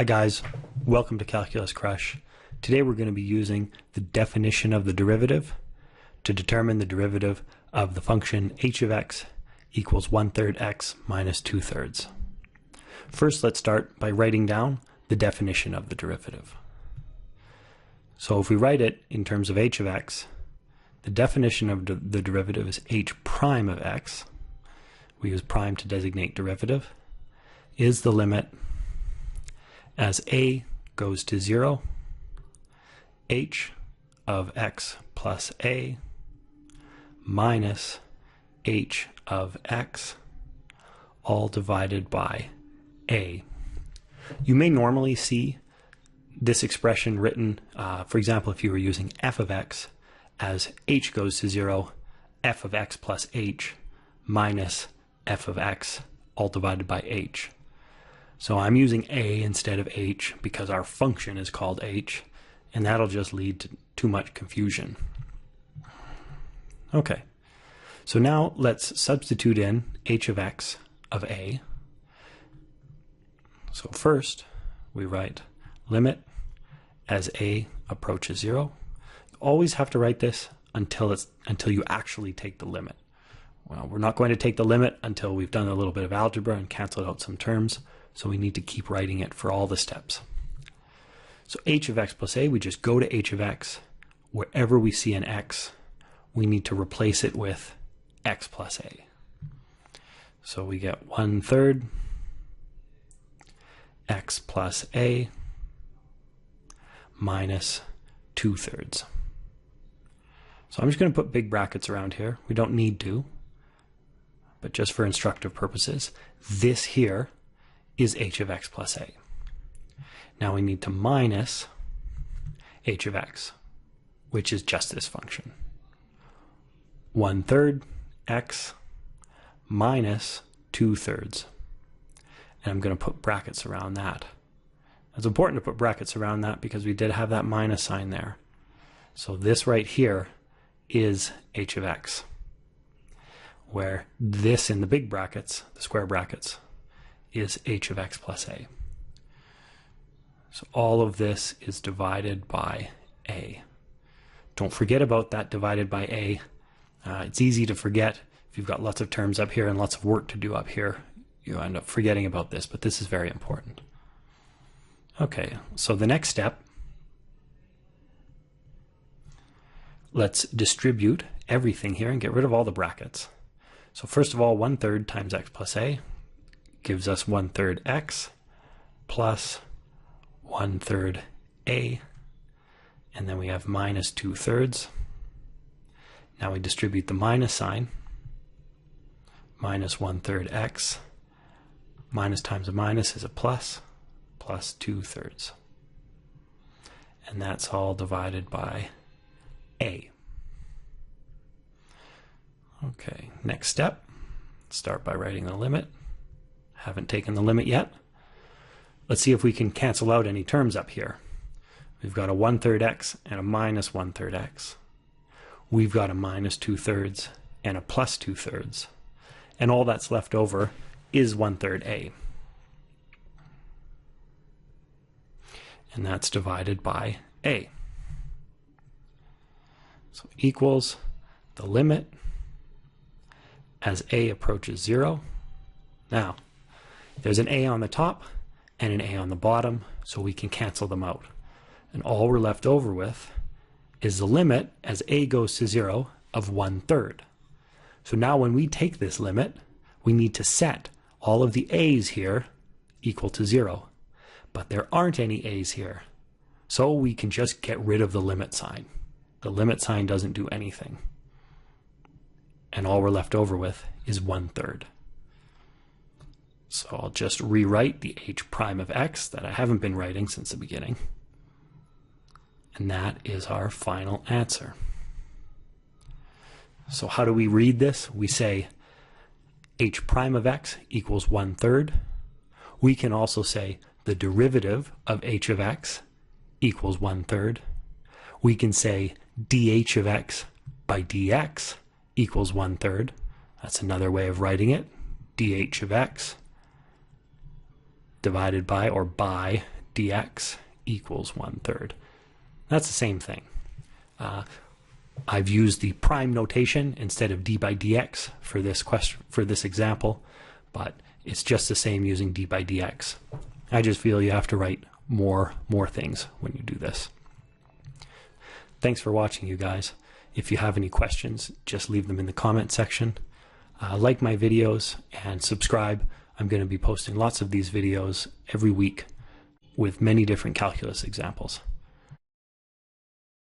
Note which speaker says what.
Speaker 1: Hi guys, welcome to Calculus Crush. Today we're going to be using the definition of the derivative to determine the derivative of the function h of x equals 1/3 x minus 2/3. First, let's start by writing down the definition of the derivative. So if we write it in terms of h of x, the definition of the derivative is h prime of x. We use prime to designate derivative, is the limit as a goes to 0, h of x plus a minus h of x, all divided by a. You may normally see this expression written, for example, if you were using f of x as h goes to 0, f of x plus h minus f of x, all divided by h. So I'm using a instead of h because our function is called h, and that'll just lead to too much confusion. Okay, so now let's substitute in h of x of a. So first we write limit as a approaches 0. You always have to write this until you actually take the limit. Well, we're not going to take the limit until we've done a little bit of algebra and canceled out some terms. So we need to keep writing it for all the steps. So h of x plus a, we just go to h of x. Wherever we see an x, we need to replace it with x plus a. So we get 1/3 x plus a minus 2/3. So I'm just going to put big brackets around here. We don't need to, but just for instructive purposes, this here is h of x plus a. Now we need to minus h of x, which is just this function. 1/3 x minus 2/3. And I'm going to put brackets around that. It's important to put brackets around that because we did have that minus sign there. So this right here is h of x, where this in the big brackets, the square brackets, is h of x plus a. So all of this is divided by a. Don't forget about that divided by a. It's easy to forget if you've got lots of terms up here and lots of work to do up here. You end up forgetting about this, but this is very important. Okay, so the next step, let's distribute everything here and get rid of all the brackets. So first of all, 1/3 times x plus a gives us 1/3 x plus 1/3 a, and then we have minus 2/3. Now we distribute the minus sign. Minus 1/3 x, minus times a minus is a plus, plus 2/3. And that's all divided by a. Okay, next step, start by writing the limit. Haven't taken the limit yet. Let's see if we can cancel out any terms up here. We've got a 1/3 x and a minus 1/3 x. We've got a minus 2/3 and a plus 2/3. And all that's left over is 1/3 a. And that's divided by a. So equals the limit as a approaches 0. Now, there's an a on the top and an a on the bottom, so we can cancel them out. And all we're left over with is the limit as a goes to 0 of 1/3. So now when we take this limit, we need to set all of the a's here equal to 0. But there aren't any a's here. So we can just get rid of the limit sign. The limit sign doesn't do anything. And all we're left over with is 1/3. So I'll just rewrite the h prime of x that I haven't been writing since the beginning. And that is our final answer. So how do we read this? We say h prime of x equals 1/3. We can also say the derivative of h of x equals 1/3. We can say dh of x by dx equals 1/3. That's another way of writing it. dh of x divided by, or by, dx equals 1/3. That's the same thing. I've used the prime notation instead of d by dx for this question, for this example, but it's just the same using d by dx. I just feel you have to write more things when you do this. Thanks for watching, you guys. If you have any questions, just leave them in the comment section. Like my videos and subscribe. I'm going to be posting lots of these videos every week with many different calculus examples.